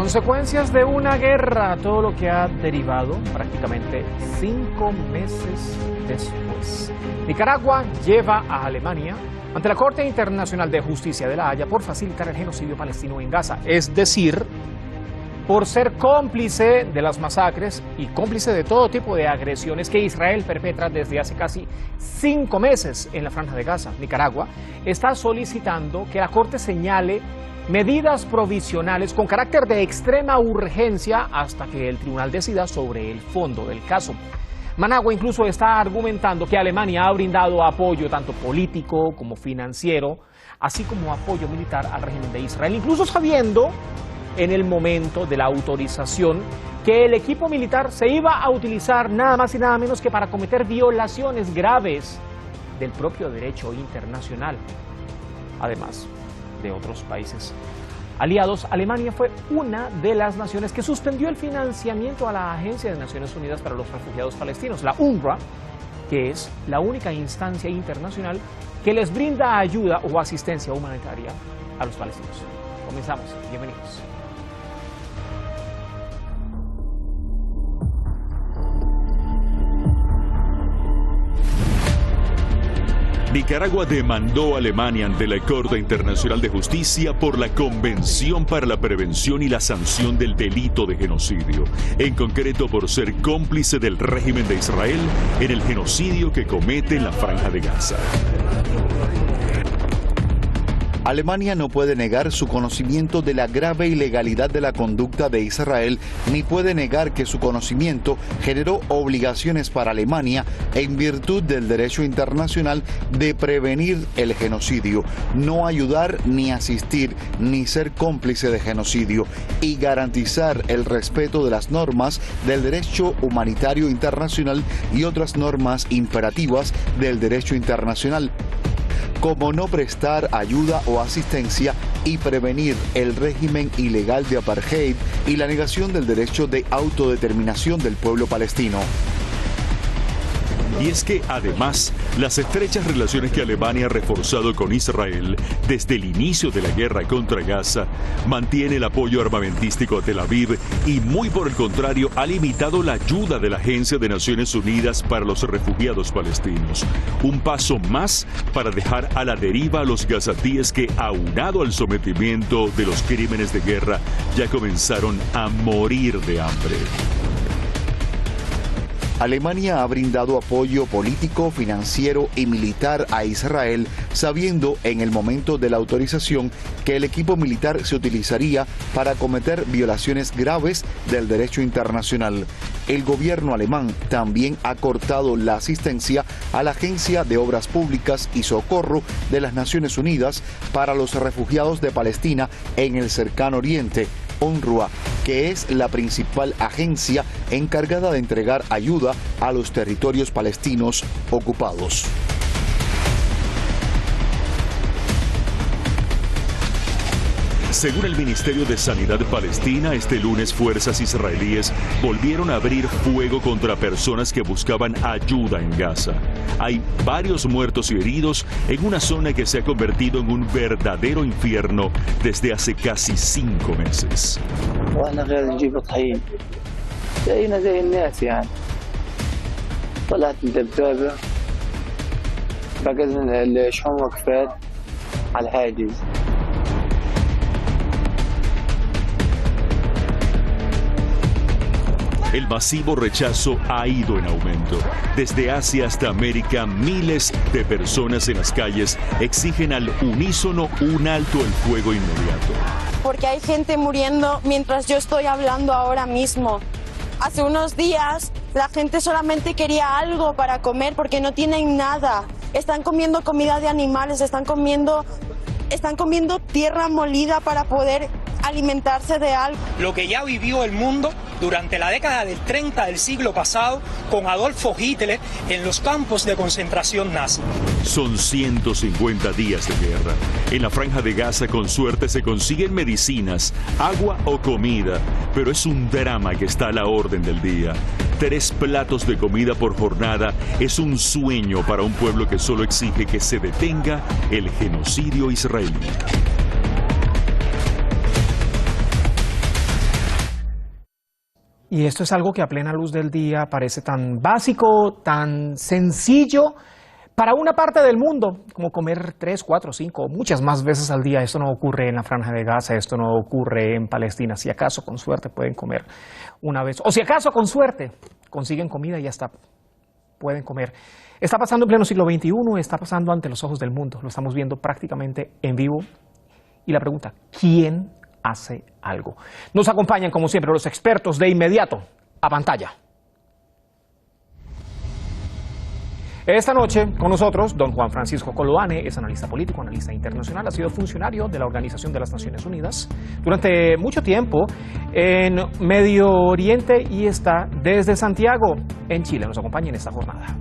Consecuencias de una guerra, todo lo que ha derivado prácticamente 5 meses después. Nicaragua lleva a Alemania ante la Corte Internacional de Justicia de La Haya por facilitar el genocidio palestino en Gaza, es decir, por ser cómplice de las masacres y cómplice de todo tipo de agresiones que Israel perpetra desde hace casi 5 meses en la Franja de Gaza. Nicaragua está solicitando que la Corte señale medidas provisionales con carácter de extrema urgencia hasta que el tribunal decida sobre el fondo del caso. Managua incluso está argumentando que Alemania ha brindado apoyo tanto político como financiero, así como apoyo militar al régimen de Israel, incluso sabiendo en el momento de la autorización que el equipo militar se iba a utilizar nada más y nada menos que para cometer violaciones graves del propio derecho internacional, además de otros países aliados. Alemania fue una de las naciones que suspendió el financiamiento a la Agencia de Naciones Unidas para los Refugiados Palestinos, la UNRWA, que es la única instancia internacional que les brinda ayuda o asistencia humanitaria a los palestinos. Comenzamos, bienvenidos. Nicaragua demandó a Alemania ante la Corte Internacional de Justicia por la Convención para la Prevención y la Sanción del Delito de Genocidio, en concreto por ser cómplice del régimen de Israel en el genocidio que comete en la Franja de Gaza. Alemania no puede negar su conocimiento de la grave ilegalidad de la conducta de Israel, ni puede negar que su conocimiento generó obligaciones para Alemania en virtud del derecho internacional de prevenir el genocidio, no ayudar ni asistir ni ser cómplice de genocidio y garantizar el respeto de las normas del derecho humanitario internacional y otras normas imperativas del derecho internacional, como no prestar ayuda o asistencia y prevenir el régimen ilegal de apartheid y la negación del derecho de autodeterminación del pueblo palestino. Y es que, además, las estrechas relaciones que Alemania ha reforzado con Israel desde el inicio de la guerra contra Gaza mantiene el apoyo armamentístico a Tel Aviv y, muy por el contrario, ha limitado la ayuda de la Agencia de Naciones Unidas para los Refugiados Palestinos. Un paso más para dejar a la deriva a los gazatíes que, aunado al sometimiento de los crímenes de guerra, ya comenzaron a morir de hambre. Alemania ha brindado apoyo político, financiero y militar a Israel, sabiendo en el momento de la autorización que el equipo militar se utilizaría para cometer violaciones graves del derecho internacional. El gobierno alemán también ha cortado la asistencia a la Agencia de Obras Públicas y Socorro de las Naciones Unidas para los refugiados de Palestina en el Cercano Oriente, UNRWA, que es la principal agencia encargada de entregar ayuda a los territorios palestinos ocupados. Según el Ministerio de Sanidad Palestina, este lunes fuerzas israelíes volvieron a abrir fuego contra personas que buscaban ayuda en Gaza. Hay varios muertos y heridos en una zona que se ha convertido en un verdadero infierno desde hace casi 5 meses. El masivo rechazo ha ido en aumento. Desde Asia hasta América, miles de personas en las calles exigen al unísono un alto el fuego inmediato. Porque hay gente muriendo mientras yo estoy hablando ahora mismo. Hace unos días la gente solamente quería algo para comer porque no tienen nada. Están comiendo comida de animales, están comiendo tierra molida para poder alimentarse de algo. Lo que ya vivió el mundo durante la década del 30 del siglo pasado con Adolfo Hitler en los campos de concentración nazi. Son 150 días de guerra. En la Franja de Gaza, con suerte, se consiguen medicinas, agua o comida, pero es un drama que está a la orden del día. 3 platos de comida por jornada es un sueño para un pueblo que solo exige que se detenga el genocidio israelí. Y esto es algo que a plena luz del día parece tan básico, tan sencillo para una parte del mundo, como comer 3, 4, 5, muchas más veces al día. Esto no ocurre en la Franja de Gaza, esto no ocurre en Palestina. Si acaso con suerte pueden comer una vez, o si acaso con suerte consiguen comida y hasta pueden comer. Está pasando en pleno siglo XXI, está pasando ante los ojos del mundo, lo estamos viendo prácticamente en vivo. Y la pregunta, ¿quién hace algo? Nos acompañan como siempre los expertos de inmediato a pantalla. Esta noche con nosotros, don Juan Francisco Coloane, es analista político, analista internacional, ha sido funcionario de la Organización de las Naciones Unidas durante mucho tiempo en Medio Oriente y está desde Santiago, en Chile. Nos acompaña en esta jornada.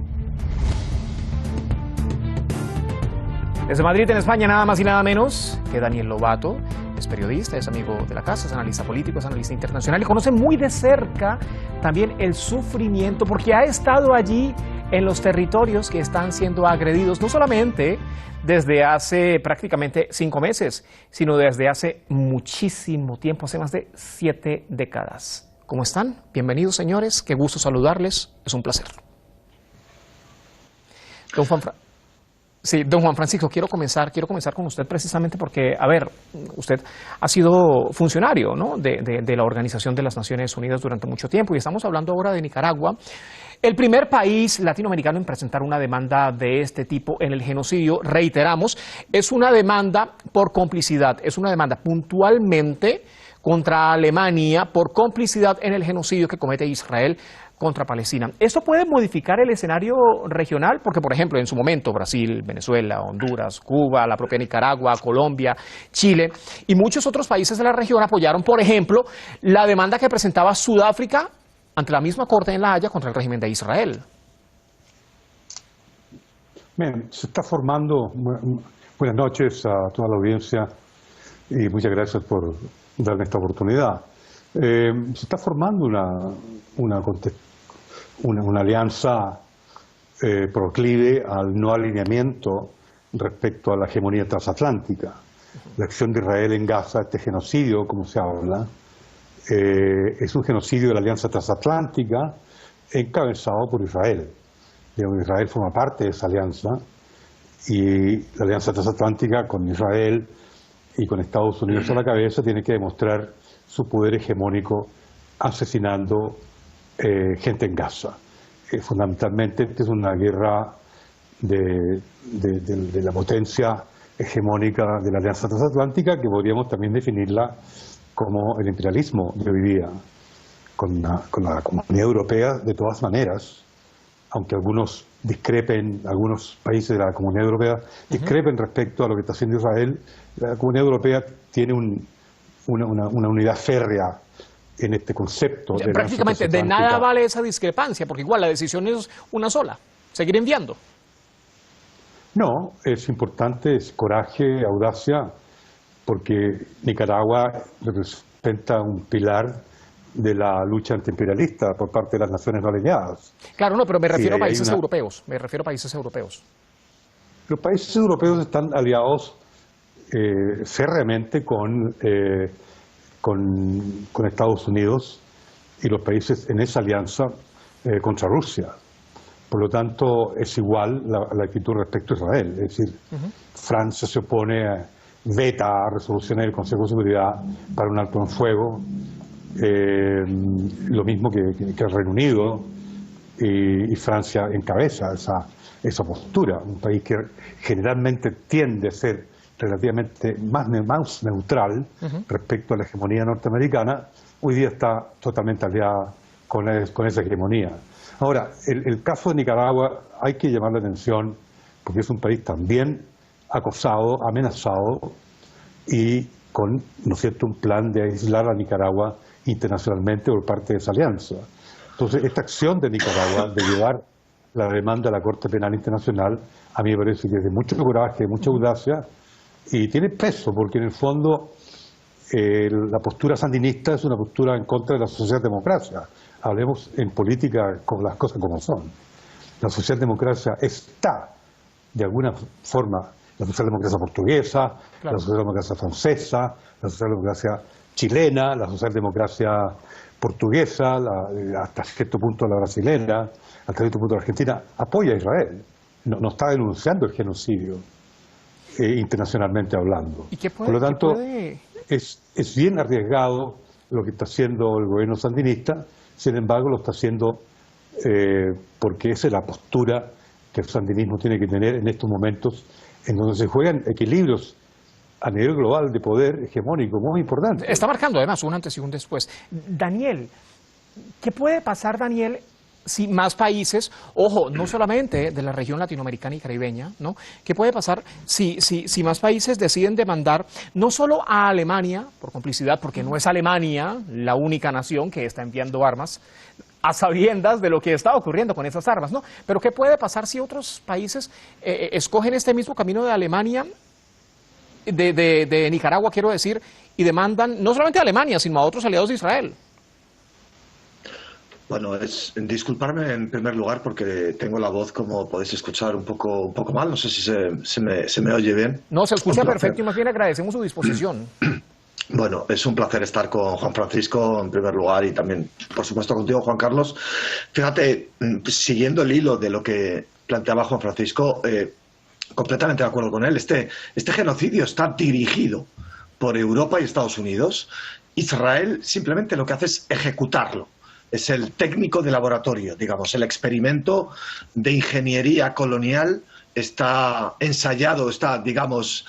Desde Madrid, en España, nada más y nada menos que Daniel Lobato. Es periodista, es amigo de la casa, es analista político, es analista internacional y conoce muy de cerca también el sufrimiento porque ha estado allí en los territorios que están siendo agredidos, no solamente desde hace prácticamente 5 meses, sino desde hace muchísimo tiempo, hace más de 7 décadas. ¿Cómo están? Bienvenidos, señores, qué gusto saludarles, es un placer. Don Juan Francisco, quiero comenzar con usted precisamente porque, a ver, usted ha sido funcionario, ¿no?, de la Organización de las Naciones Unidas durante mucho tiempo y estamos hablando ahora de Nicaragua, el primer país latinoamericano en presentar una demanda de este tipo en el genocidio. Reiteramos, es una demanda por complicidad, es una demanda puntualmente contra Alemania por complicidad en el genocidio que comete Israel contra Palestina. ¿Esto puede modificar el escenario regional? Porque, por ejemplo, en su momento Brasil, Venezuela, Honduras, Cuba, la propia Nicaragua, Colombia, Chile y muchos otros países de la región apoyaron, por ejemplo, la demanda que presentaba Sudáfrica ante la misma Corte en La Haya contra el régimen de Israel. Bien, se está formando, buenas noches a toda la audiencia y muchas gracias por darme esta oportunidad. Se está formando una alianza proclive al no alineamiento respecto a la hegemonía transatlántica. La acción de Israel en Gaza, este genocidio, como se habla, es un genocidio de la alianza transatlántica encabezado por Israel. Digamos, Israel forma parte de esa alianza y la alianza transatlántica con Israel y con Estados Unidos a la cabeza tiene que demostrar su poder hegemónico asesinando gente en Gaza. Fundamentalmente esta es una guerra de la potencia hegemónica de la alianza transatlántica que podríamos también definirla como el imperialismo de hoy día, con la Comunidad Europea de todas maneras, aunque algunos países de la Comunidad Europea discrepen respecto a lo que está haciendo Israel. La Comunidad Europea tiene una unidad férrea en este concepto. Prácticamente de nada vale esa discrepancia, porque igual la decisión es una sola, seguir enviando. No, es importante, es coraje, audacia, porque Nicaragua representa un pilar de la lucha antiimperialista por parte de las naciones no alineadas. Claro, no, pero me refiero a países europeos, Los países europeos están aliados férreamente con Estados Unidos y los países en esa alianza contra Rusia. Por lo tanto, es igual la actitud respecto a Israel. Es decir, Francia se opone, veta resoluciones del Consejo de Seguridad para un alto en fuego, lo mismo que el Reino Unido, y Francia encabeza esa postura. Un país que generalmente tiende a ser relativamente más neutral respecto a la hegemonía norteamericana, hoy día está totalmente aliada con esa hegemonía. Ahora, el caso de Nicaragua hay que llamar la atención porque es un país también acosado, amenazado y con, ¿no es cierto?, un plan de aislar a Nicaragua internacionalmente por parte de esa alianza. Entonces, esta acción de Nicaragua de llevar la demanda a la Corte Penal Internacional, a mí me parece que es de mucho coraje, de mucha audacia, y tiene peso, porque en el fondo la postura sandinista es una postura en contra de la socialdemocracia. Hablemos en política con las cosas como son. La socialdemocracia está, de alguna forma, la socialdemocracia portuguesa, claro, la socialdemocracia francesa, la socialdemocracia chilena, la socialdemocracia portuguesa, hasta cierto punto la brasilera, hasta cierto punto la argentina, apoya a Israel. No está denunciando el genocidio, internacionalmente hablando. ¿Y qué puede, por lo tanto, qué puede? Es bien arriesgado lo que está haciendo el gobierno sandinista, sin embargo lo está haciendo porque esa es la postura que el sandinismo tiene que tener en estos momentos en donde se juegan equilibrios a nivel global de poder hegemónico muy importante. Está marcando además un antes y un después. Daniel, ¿qué puede pasar, Daniel, si más países, ojo, no solamente de la región latinoamericana y caribeña, ¿no? ¿Qué puede pasar si más países deciden demandar no solo a Alemania, por complicidad, porque no es Alemania la única nación que está enviando armas, a sabiendas de lo que está ocurriendo con esas armas, ¿no? Pero ¿qué puede pasar si otros países escogen este mismo camino de Alemania, de Nicaragua, quiero decir, y demandan no solamente a Alemania, sino a otros aliados de Israel? Bueno, disculparme en primer lugar porque tengo la voz, como podéis escuchar, un poco mal. No sé si se me oye bien. No, se escucha perfecto y más bien agradecemos su disposición. Bueno, es un placer estar con Juan Francisco en primer lugar y también, por supuesto, contigo, Juan Carlos. Fíjate, siguiendo el hilo de lo que planteaba Juan Francisco, completamente de acuerdo con él. Este genocidio está dirigido por Europa y Estados Unidos. Israel simplemente lo que hace es ejecutarlo. Es el técnico de laboratorio, digamos, el experimento de ingeniería colonial está ensayado, está, digamos,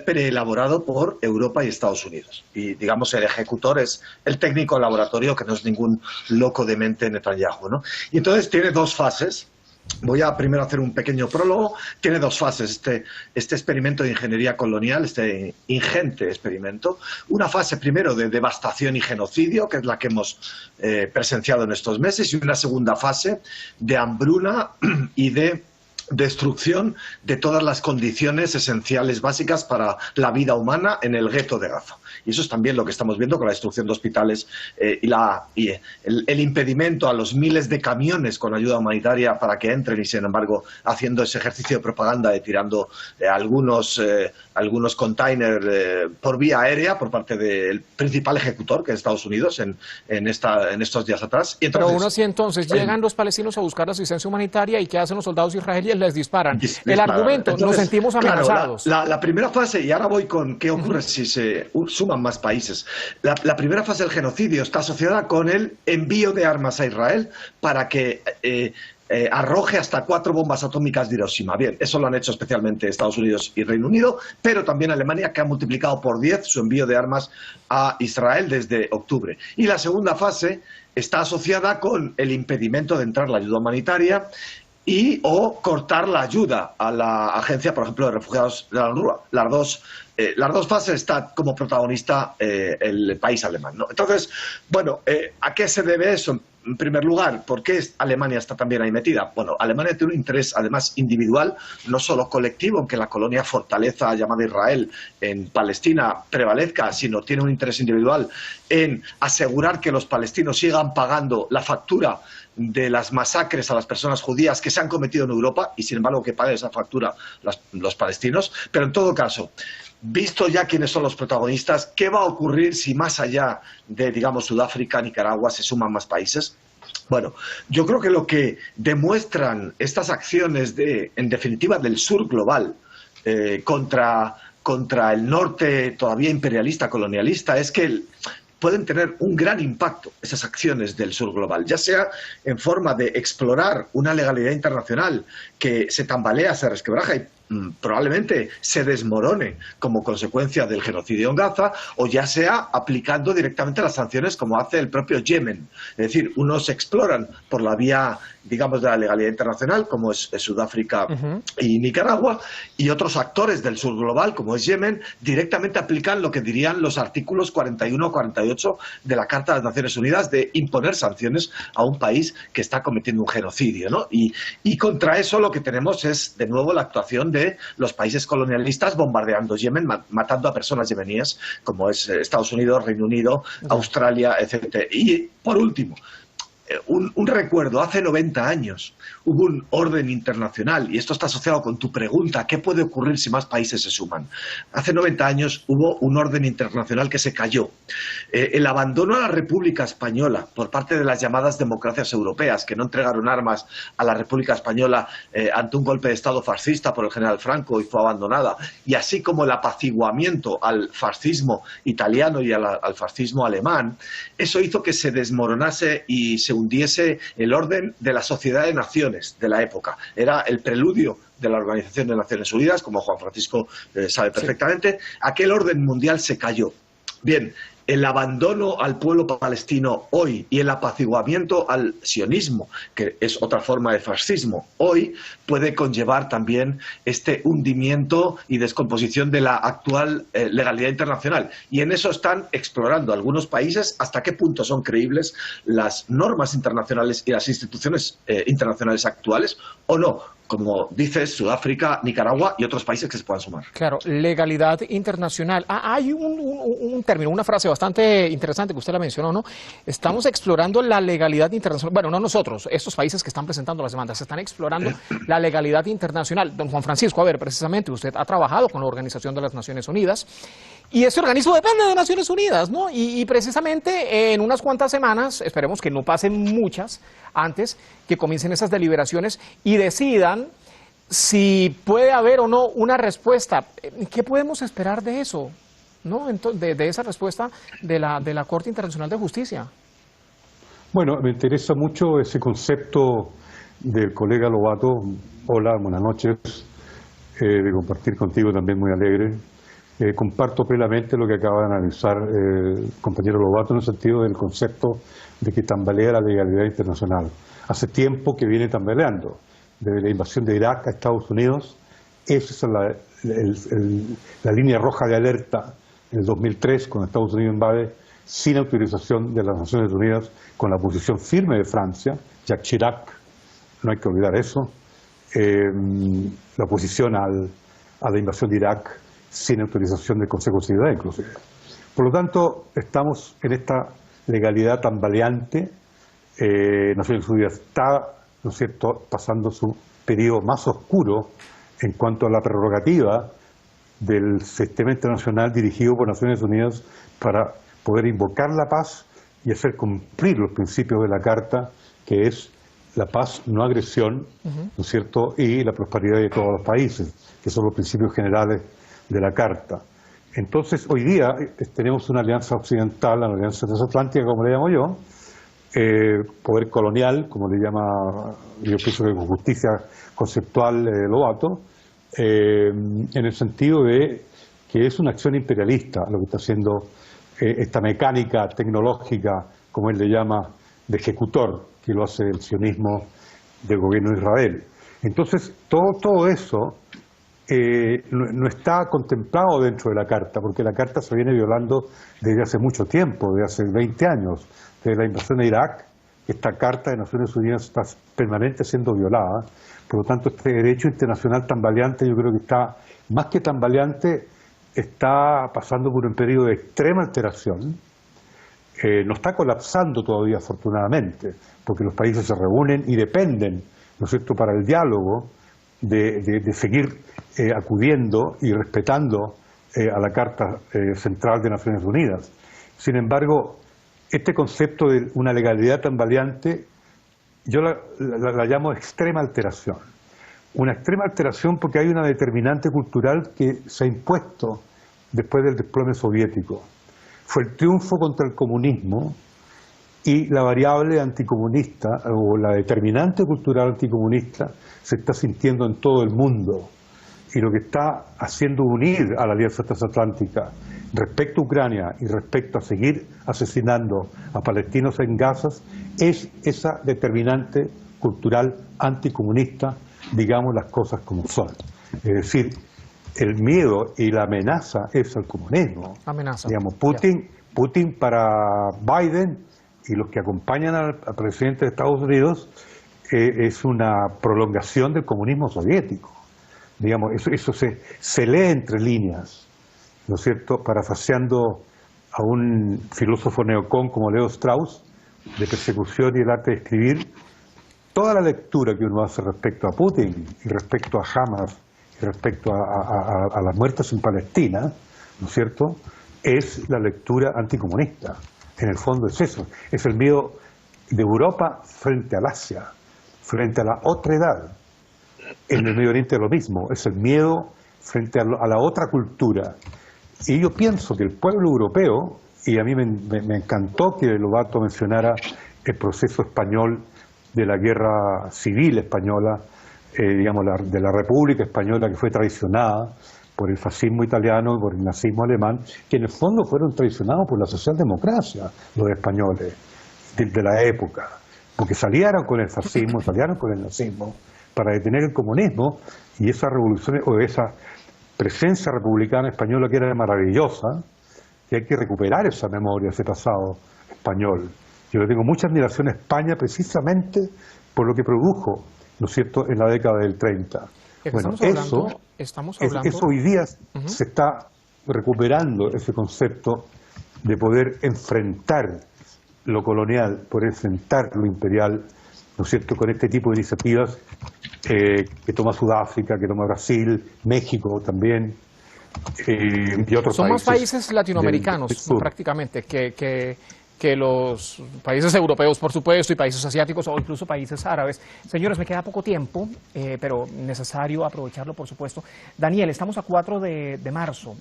preelaborado por Europa y Estados Unidos. Y, digamos, el ejecutor es el técnico de laboratorio, que no es ningún loco de mente Netanyahu, ¿no? Y entonces tiene dos fases. Voy a primero hacer un pequeño prólogo. Tiene dos fases este experimento de ingeniería colonial, este ingente experimento. Una fase primero de devastación y genocidio, que es la que hemos presenciado en estos meses, y una segunda fase de hambruna y de destrucción de todas las condiciones esenciales básicas para la vida humana en el gueto de Gaza. Y eso es también lo que estamos viendo con la destrucción de hospitales y el impedimento a los miles de camiones con ayuda humanitaria para que entren y, sin embargo, haciendo ese ejercicio de propaganda de tirando algunos containers por vía aérea por parte del principal ejecutor, que es Estados Unidos, en estos días atrás. Y entonces, pero aún así, entonces, llegan los palestinos a buscar asistencia humanitaria y ¿qué hacen los soldados israelíes? Les disparan. El argumento, entonces, nos sentimos amenazados. Claro, la primera fase, y ahora voy con qué ocurre si se suman más países. La primera fase del genocidio está asociada con el envío de armas a Israel para que arroje hasta 4 bombas atómicas de Hiroshima. Bien, eso lo han hecho especialmente Estados Unidos y Reino Unido, pero también Alemania, que ha multiplicado por 10 su envío de armas a Israel desde octubre. Y la segunda fase está asociada con el impedimento de entrar la ayuda humanitaria y o cortar la ayuda a la agencia, por ejemplo, de refugiados de la UNRWA. Las dos fases está como protagonista el país alemán, ¿no? Entonces, bueno, ¿a qué se debe eso? En primer lugar, ¿por qué Alemania está también ahí metida? Bueno, Alemania tiene un interés, además, individual, no solo colectivo, en que la colonia fortaleza llamada Israel en Palestina prevalezca, sino tiene un interés individual en asegurar que los palestinos sigan pagando la factura de las masacres a las personas judías que se han cometido en Europa y, sin embargo, que paguen esa factura los palestinos. Pero, en todo caso, visto ya quiénes son los protagonistas, ¿qué va a ocurrir si más allá de, digamos, Sudáfrica, Nicaragua, se suman más países? Bueno, yo creo que lo que demuestran estas acciones en definitiva, del sur global contra el norte todavía imperialista, colonialista, es que pueden tener un gran impacto esas acciones del sur global, ya sea en forma de explorar una legalidad internacional que se tambalea, se resquebraja y probablemente se desmorone como consecuencia del genocidio en Gaza, o ya sea aplicando directamente las sanciones como hace el propio Yemen. Es decir, unos exploran por la vía, digamos, de la legalidad internacional, como es Sudáfrica y Nicaragua, y otros actores del sur global, como es Yemen, directamente aplican lo que dirían los artículos 41 o 48 de la Carta de las Naciones Unidas de imponer sanciones a un país que está cometiendo un genocidio, ¿no? Y contra eso lo que tenemos es, de nuevo, la actuación de los países colonialistas bombardeando Yemen, matando a personas yemeníes, como es Estados Unidos, Reino Unido, Australia, etc. Y, por último, un recuerdo, hace 90 años hubo un orden internacional, y esto está asociado con tu pregunta, ¿qué puede ocurrir si más países se suman? Hace 90 años hubo un orden internacional que se cayó. El abandono a la República Española por parte de las llamadas democracias europeas, que no entregaron armas a la República Española ante un golpe de Estado fascista por el general Franco y fue abandonada, y así como el apaciguamiento al fascismo italiano y al fascismo alemán, eso hizo que se desmoronase y se hundiese el orden de la Sociedad de Naciones de la época. Era el preludio de la Organización de Naciones Unidas, como Juan Francisco sabe perfectamente. Aquel orden mundial se cayó. Bien, el abandono al pueblo palestino hoy y el apaciguamiento al sionismo, que es otra forma de fascismo, hoy puede conllevar también este hundimiento y descomposición de la actual legalidad internacional. Y en eso están explorando algunos países hasta qué punto son creíbles las normas internacionales y las instituciones internacionales actuales o no. Como dices, Sudáfrica, Nicaragua y otros países que se puedan sumar. Claro, legalidad internacional. Hay un término, una frase bastante interesante que usted la mencionó, ¿no? Estamos explorando la legalidad internacional. Bueno, no nosotros, estos países que están presentando las demandas, están explorando la legalidad internacional. Don Juan Francisco, a ver, precisamente usted ha trabajado con la Organización de las Naciones Unidas y ese organismo depende de Naciones Unidas, ¿no? Y precisamente en unas cuantas semanas, esperemos que no pasen muchas antes que comiencen esas deliberaciones y decidan si puede haber o no una respuesta. ¿Qué podemos esperar de eso? ¿No? De esa respuesta de la Corte Internacional de Justicia. Bueno, me interesa mucho ese concepto del colega Lobato. Hola, buenas noches. De compartir contigo también muy alegre. Comparto plenamente lo que acaba de analizar el compañero Lobato en el sentido del concepto de que tambalea la legalidad internacional. Hace tiempo que viene tambaleando. Desde la invasión de Irak a Estados Unidos, esa es la línea roja de alerta en el 2003, cuando Estados Unidos invade sin autorización de las Naciones Unidas, con la posición firme de Francia, Jacques Chirac, no hay que olvidar eso, la oposición a la invasión de Irak sin autorización del Consejo de Seguridad inclusive. Por lo tanto, estamos en esta legalidad tambaleante. Naciones Unidas está, ¿no es cierto?, pasando su periodo más oscuro en cuanto a la prerrogativa del sistema internacional dirigido por Naciones Unidas para poder invocar la paz y hacer cumplir los principios de la Carta, que es la paz, no agresión, ¿no es cierto?, y la prosperidad de todos los países, que son los principios generales de la Carta. Entonces, hoy día tenemos una alianza occidental, una alianza transatlántica, como le llamo yo, poder colonial, como le llama, yo pienso que con justicia conceptual Lobato, en el sentido de que es una acción imperialista lo que está haciendo esta mecánica tecnológica, como él le llama, de ejecutor, que lo hace el sionismo del gobierno de Israel. Entonces, todo eso no está contemplado dentro de la Carta, porque la Carta se viene violando desde hace mucho tiempo, desde hace 20 años, desde la invasión de Irak. Esta Carta de Naciones Unidas está permanente siendo violada. Por lo tanto, este derecho internacional tambaleante, yo creo que está, más que tambaleante, está pasando por un periodo de extrema alteración. No está colapsando todavía, afortunadamente, porque los países se reúnen y dependen, ¿no es cierto?, para el diálogo de seguir acudiendo y respetando a la Carta Central de Naciones Unidas. Sin embargo, este concepto de una legalidad tambaleante, yo la llamo extrema alteración. Una extrema alteración porque hay una determinante cultural que se ha impuesto después del desplome soviético. Fue el triunfo contra el comunismo y la variable anticomunista o la determinante cultural anticomunista se está sintiendo en todo el mundo. Y lo que está haciendo unir a la Alianza Transatlántica respecto a Ucrania y respecto a seguir asesinando a palestinos en Gaza es esa determinante cultural anticomunista, digamos las cosas como son. Es decir, el miedo y la amenaza es al comunismo. Amenaza. Digamos, Putin para Biden y los que acompañan al presidente de Estados Unidos es una prolongación del comunismo soviético. Digamos, eso se lee entre líneas, ¿no es cierto?, parafraseando a un filósofo neocon como Leo Strauss, de persecución y el arte de escribir, toda la lectura que uno hace respecto a Putin y respecto a Hamas y respecto a las muertes en Palestina, ¿no es cierto?, es la lectura anticomunista. En el fondo es eso, es el miedo de Europa frente al Asia, frente a la otra edad. En el Medio Oriente es lo mismo, es el miedo frente a la otra cultura. Y yo pienso que el pueblo europeo, y a mí me encantó que Lobato mencionara el proceso español de la guerra civil española, digamos, de la República Española, que fue traicionada por el fascismo italiano y por el nazismo alemán, que en el fondo fueron traicionados por la socialdemocracia, los españoles de la época, porque salieron con el fascismo, salieron con el nazismo para detener el comunismo, y esa revolución o esa presencia republicana española que era maravillosa, que hay que recuperar esa memoria, ese pasado español. Yo le tengo mucha admiración a España precisamente por lo que produjo, ¿no es cierto?, en la década del 30. Bueno, eso hoy día se está recuperando, ese concepto de poder enfrentar lo colonial, poder enfrentar lo imperial, ¿no es cierto?, con este tipo de iniciativas que toma Sudáfrica, que toma Brasil, México también, y otros países. Son más países latinoamericanos, prácticamente, que los países europeos, por supuesto, y países asiáticos o incluso países árabes. Señores, me queda poco tiempo, pero necesario aprovecharlo, por supuesto. Daniel, estamos a 4 de marzo.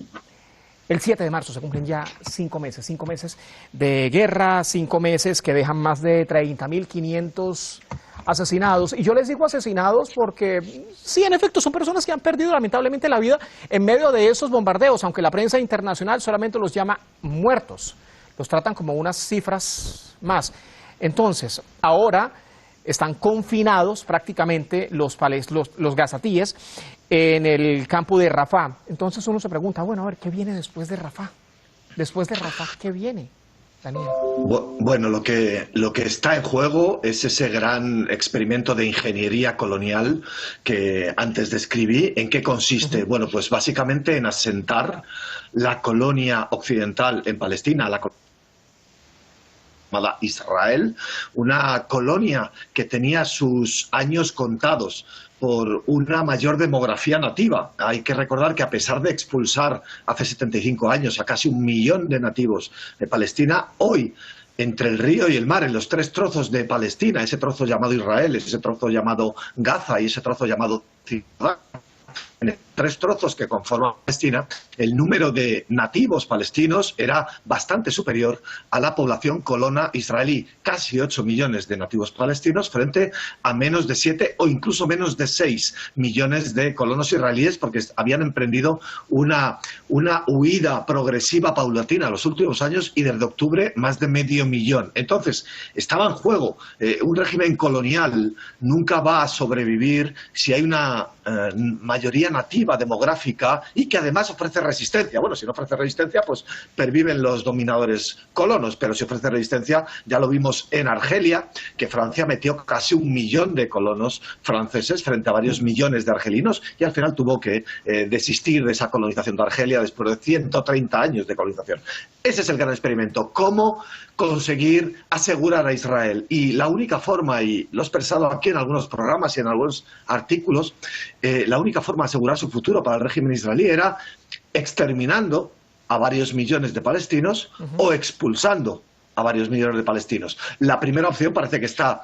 El 7 de marzo se cumplen ya 5 meses de guerra, 5 meses que dejan más de 30.500 asesinados. Y yo les digo asesinados porque sí, en efecto, son personas que han perdido lamentablemente la vida en medio de esos bombardeos, aunque la prensa internacional solamente los llama muertos. Los tratan como unas cifras más. Entonces, ahora están confinados prácticamente los gazatíes en el campo de Rafah. Entonces uno se pregunta, bueno, a ver, ¿qué viene después de Rafah? Después de Rafah, ¿qué viene, Daniel? Bueno, lo que está en juego es ese gran experimento de ingeniería colonial que antes describí. ¿En qué consiste? Bueno, pues básicamente en asentar la colonia occidental en Palestina, la llamada Israel, una colonia que tenía sus años contados por una mayor demografía nativa. Hay que recordar que a pesar de expulsar hace 75 años a casi 1 millón de nativos de Palestina, hoy entre el río y el mar, en los 3 trozos de Palestina, ese trozo llamado Israel, ese trozo llamado Gaza y ese trozo llamado Cisjordania, en 3 trozos que conforman Palestina, el número de nativos palestinos era bastante superior a la población colona israelí, casi 8 millones de nativos palestinos frente a menos de 7 o incluso menos de 6 millones de colonos israelíes, porque habían emprendido una huida progresiva paulatina en los últimos años y desde octubre más de 500.000. Entonces, estaba en juego. Un régimen colonial nunca va a sobrevivir si hay una mayoría nativa demográfica y que además ofrece resistencia. Bueno, si no ofrece resistencia, pues perviven los dominadores colonos, pero si ofrece resistencia, ya lo vimos en Argelia, que Francia metió casi 1 millón de colonos franceses frente a varios millones de argelinos y al final tuvo que desistir de esa colonización de Argelia después de 130 años de colonización. Ese es el gran experimento. ¿Cómo conseguir asegurar a Israel? Y la única forma, y lo he expresado aquí en algunos programas y en algunos artículos, la única forma de asegurar su futuro para el régimen israelí era exterminando a varios millones de palestinos o expulsando a varios millones de palestinos. La primera opción parece que está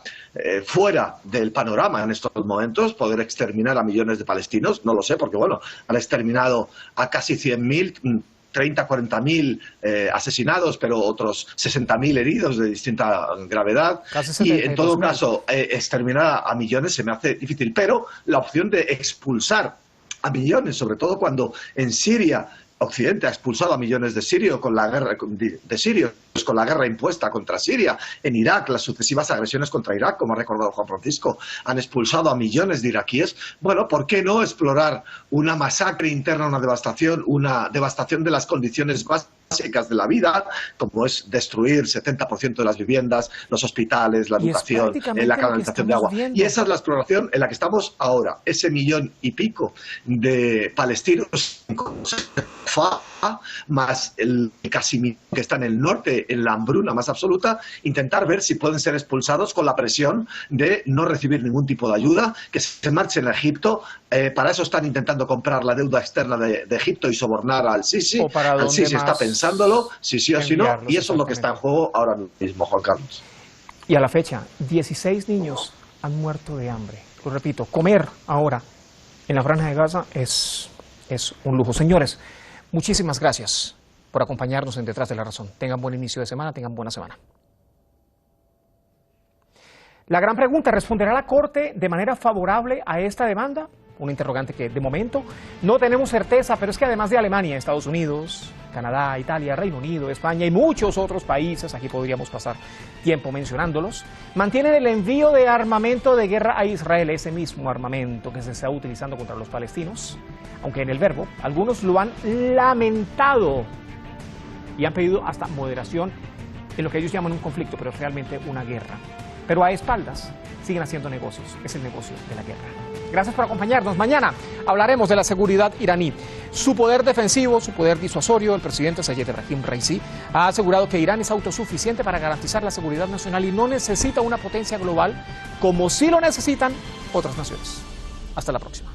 fuera del panorama en estos momentos, poder exterminar a millones de palestinos. No lo sé, porque bueno, han exterminado a casi 100.000, 30, 40.000 asesinados, pero otros 60.000 heridos de distinta gravedad. Y en todo caso, exterminar a millones se me hace difícil. Pero la opción de expulsar a millones, sobre todo cuando en Siria Occidente ha expulsado a millones de sirios con la guerra impuesta contra Siria. En Irak, las sucesivas agresiones contra Irak, como ha recordado Juan Francisco, han expulsado a millones de iraquíes. Bueno, ¿por qué no explorar una masacre interna, una devastación de las condiciones básicas de la vida, como es destruir 70% de las viviendas, los hospitales, la educación, la canalización de agua? Y esa es la exploración en la que estamos ahora. Ese 1,5 millones de palestinos más el Casimir, que está en el norte, en la hambruna más absoluta, intentar ver si pueden ser expulsados con la presión de no recibir ningún tipo de ayuda, que se marchen a Egipto. Para eso están intentando comprar la deuda externa de Egipto y sobornar al Sisi. Al Sisi está pensándolo, si sí o si no, y eso es lo que está en juego ahora mismo, Juan Carlos. Y a la fecha, 16 niños han muerto de hambre. Lo repito, comer ahora en la Franja de Gaza es un lujo. Señores, muchísimas gracias por acompañarnos en Detrás de la Razón. Tengan buen inicio de semana, tengan buena semana. La gran pregunta, ¿responderá la Corte de manera favorable a esta demanda? Una interrogante que de momento no tenemos certeza, pero es que además de Alemania, Estados Unidos, Canadá, Italia, Reino Unido, España y muchos otros países, aquí podríamos pasar tiempo mencionándolos, mantienen el envío de armamento de guerra a Israel, ese mismo armamento que se está utilizando contra los palestinos, aunque en el verbo algunos lo han lamentado y han pedido hasta moderación en lo que ellos llaman un conflicto, pero es realmente una guerra. Pero a espaldas siguen haciendo negocios, es el negocio de la guerra. Gracias por acompañarnos. Mañana hablaremos de la seguridad iraní, su poder defensivo, su poder disuasorio. El presidente Sayed Ebrahim Raisi ha asegurado que Irán es autosuficiente para garantizar la seguridad nacional y no necesita una potencia global como sí lo necesitan otras naciones. Hasta la próxima.